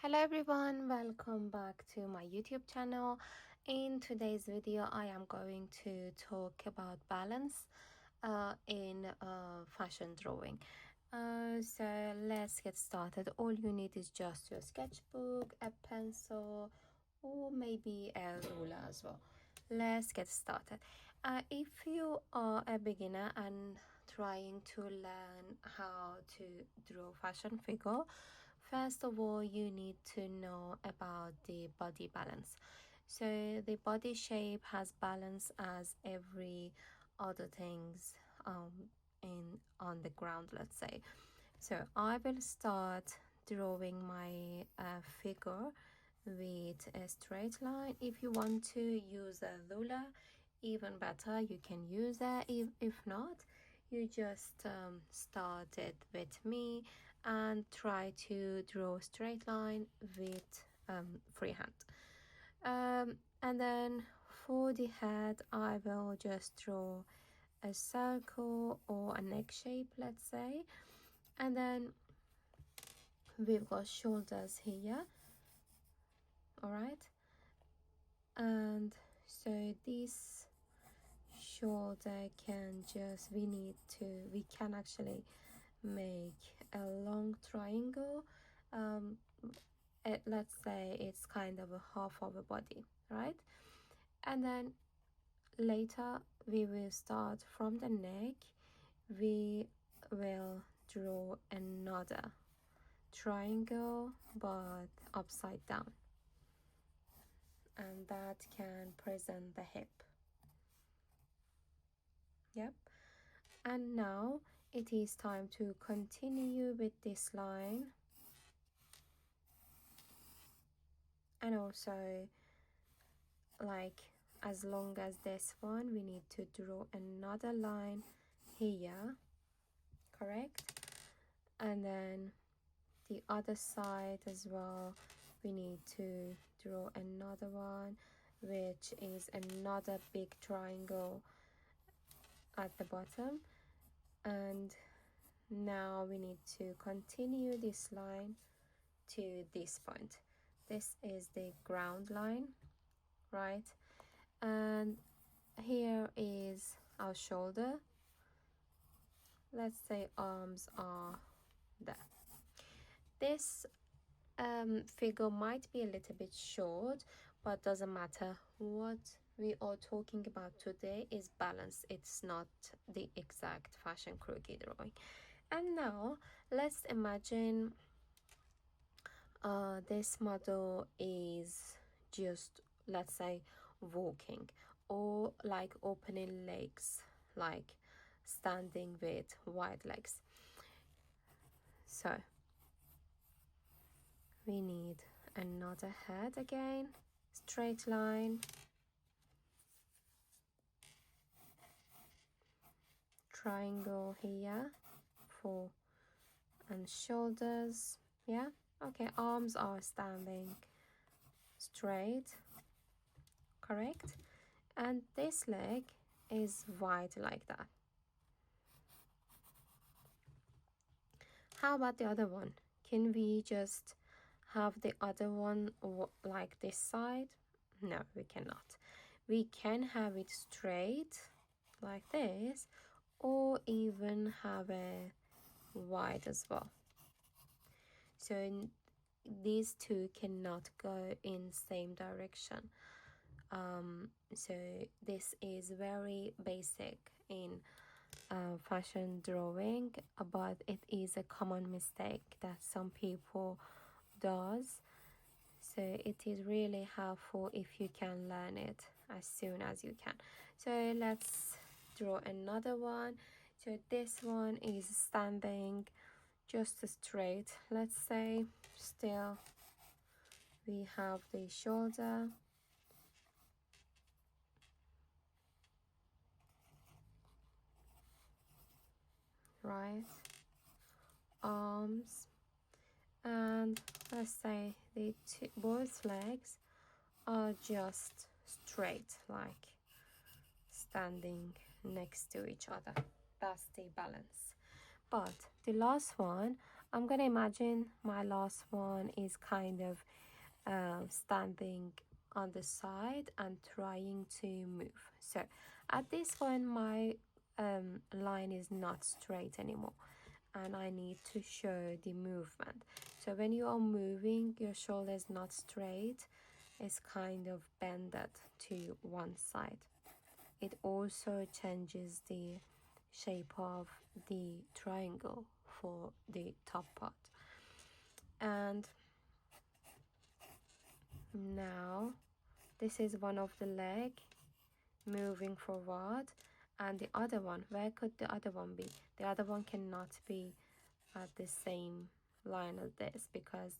Hello everyone, welcome back to my YouTube channel. In today's video I am going to talk about balance in fashion drawing. So let's get started. All you need is just your sketchbook, a pencil, or maybe a ruler as well. Let's get started. If you are a beginner and trying to learn how to draw fashion figure, first of all you need to know about the body balance. So the body shape has balance as every other things in on the ground, let's say. So I will start drawing my figure with a straight line. If you want to use a ruler, even better, you can use that. If not, you just start it with me and try to draw a straight line with freehand. And then for the head I will just draw a circle or a neck shape, let's say. And then we've got shoulders here, all right. And so this shoulder can just, we can actually make a long triangle. Let's say it's kind of a half of a body, right? And then later we will start from the neck. We will draw another triangle but upside down, and that can present the hip. Yep. And now it is time to continue with this line, and also like as long as this one we need to draw another line here, correct? And then the other side as well we need to draw another one, which is another big triangle at the bottom. And now we need to continue this line to this point. This is the ground line, right? And here is our shoulder. Let's say arms are there. This figure might be a little bit short, but doesn't matter. What we are talking about today is balance. It's not the exact fashion croquis drawing. And now let's imagine this model is just, let's say, walking, or like opening legs, like standing with wide legs. So we need another head again, straight line, triangle here for, and shoulders. Yeah, okay, arms are standing straight, correct? And this leg is wide like that. How about the other one? Can we just have the other one like this side? No, we cannot. We can have it straight like this, or even have a wide as well. So these two cannot go in same direction. So this is very basic in fashion drawing, but it is a common mistake that some people does. So it is really helpful if you can learn it as soon as you can. So let's draw another one. So this one is standing just straight, let's say. Still we have the shoulder, right, arms, and let's say the both legs are just straight, like standing next to each other. That's the balance. But the last one I'm gonna imagine my last one is kind of standing on the side and trying to move. So at this point my line is not straight anymore, and I need to show the movement. So when you are moving, your shoulder is not straight, it's kind of bended to one side. It also changes the shape of the triangle for the top part. And now this is one of the leg moving forward, and the other one, where could the other one be? The other one cannot be at the same line as this, because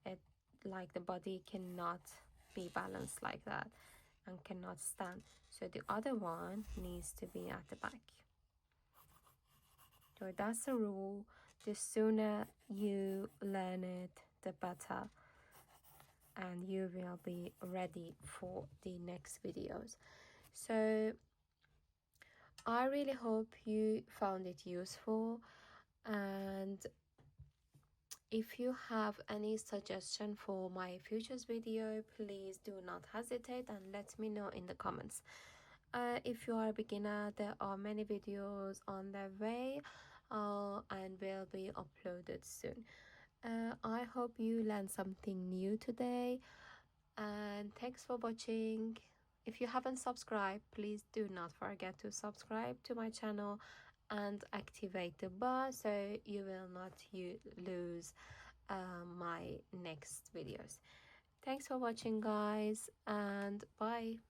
it, like, the body cannot be balanced like that and cannot stand. So the other one needs to be at the back. So that's the rule. The sooner you learn it, the better, and you will be ready for the next videos. So I really hope you found it useful, and if you have any suggestion for my futures video, please do not hesitate and let me know in the comments. If you are a beginner, there are many videos on their way and will be uploaded soon. I hope you learned something new today, and thanks for watching. If you haven't subscribed, please do not forget to subscribe to my channel and activate the bell so you will not lose my next videos. Thanks for watching, guys, and bye.